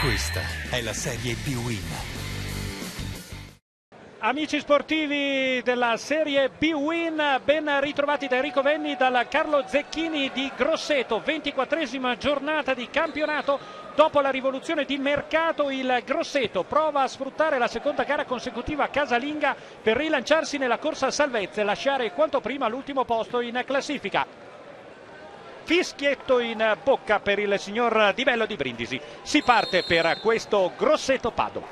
Questa è la Serie B-Win. Amici sportivi della Serie B-Win, ben ritrovati da Enrico Venni, dal Carlo Zecchini di Grosseto. 24esima giornata di campionato. Dopo la rivoluzione di mercato, il Grosseto prova a sfruttare la seconda gara consecutiva casalinga per rilanciarsi nella corsa a salvezza e lasciare quanto prima l'ultimo posto in classifica. Fischietto in bocca per il signor Di Bello di Brindisi. Si parte per questo Grosseto Padova.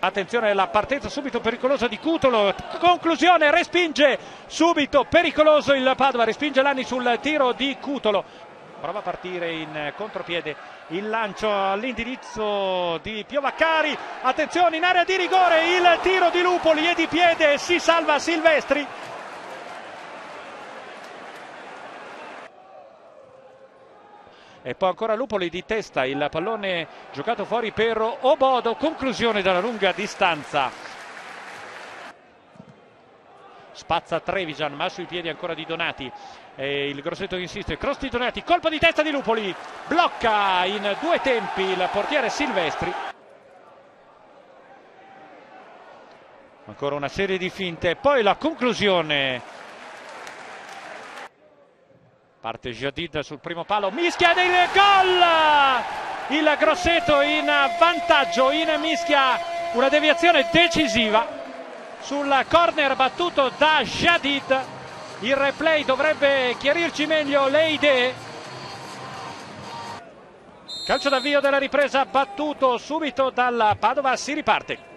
Attenzione alla partenza subito pericolosa di Cutolo, conclusione, respinge subito, pericoloso il Padova, respinge Lanni sul tiro di Cutolo. Prova a partire in contropiede, il lancio all'indirizzo di Piovaccari, attenzione in area di rigore, il tiro di Lupoli e di piede, si salva Silvestri. E poi ancora Lupoli di testa, il pallone giocato fuori per Obodo, conclusione dalla lunga distanza. Spazza Trevisan, ma sui piedi ancora di Donati. E il Grosseto insiste, cross di Donati, colpo di testa di Lupoli, blocca in due tempi il portiere Silvestri. Ancora una serie di finte, poi la conclusione. Parte Jadid sul primo palo, mischia del gol! Il Grosseto in vantaggio, in mischia, una deviazione decisiva sul corner battuto da Jadid. Il replay dovrebbe chiarirci meglio le idee. Calcio d'avvio della ripresa battuto subito dal Padova, si riparte.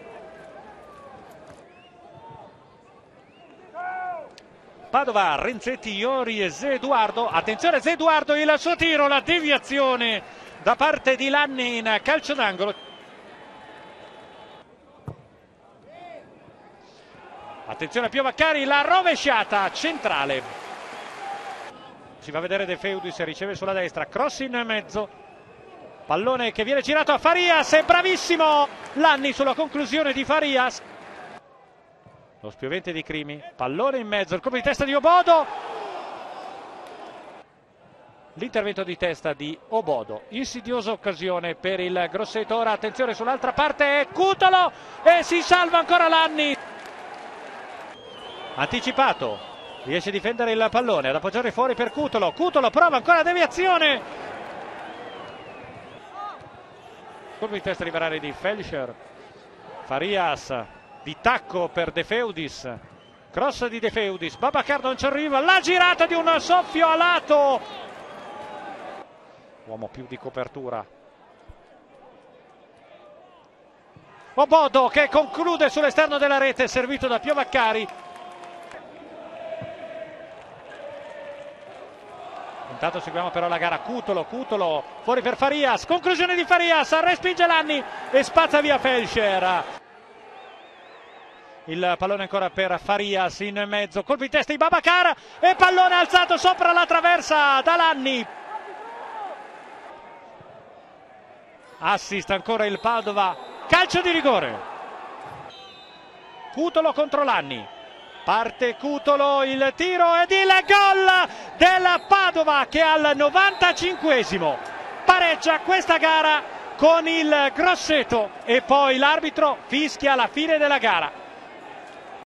Padova, Renzetti, Iori e Zeduardo. Attenzione Zeduardo, il suo tiro, la deviazione da parte di Lanni in calcio d'angolo. Attenzione Piovaccari, la rovesciata centrale. Si va a vedere De Feudis, riceve sulla destra, cross in mezzo. Pallone che viene girato a Farias, è bravissimo Lanni sulla conclusione di Farias. Lo spiovente di Crimi, pallone in mezzo, il colpo di testa di Obodo. L'intervento di testa di Obodo, insidiosa occasione per il Grosseto. Ora attenzione sull'altra parte, è Cutolo e si salva ancora Lanni. Anticipato, riesce a difendere il pallone, ad appoggiare fuori per Cutolo. Cutolo prova ancora la deviazione. Colpo di testa liberale di Felscher. Farias. Di tacco per De Feudis, cross di De Feudis, Babacar non ci arriva, la girata di un soffio a lato, uomo più di copertura. Obodo che conclude sull'esterno della rete, servito da Piovaccari. Intanto seguiamo però la gara. Cutolo fuori per Farias, conclusione di Farias, respinge Lanni e spazza via Felscher. Il pallone ancora per Farias in mezzo, colpo di testa di Babacar e pallone alzato sopra la traversa da Lanni. Assist ancora il Padova, calcio di rigore. Cutolo contro Lanni, parte Cutolo, il tiro ed il gol del Padova che al 95esimo pareggia questa gara con il Grosseto e poi l'arbitro fischia la fine della gara.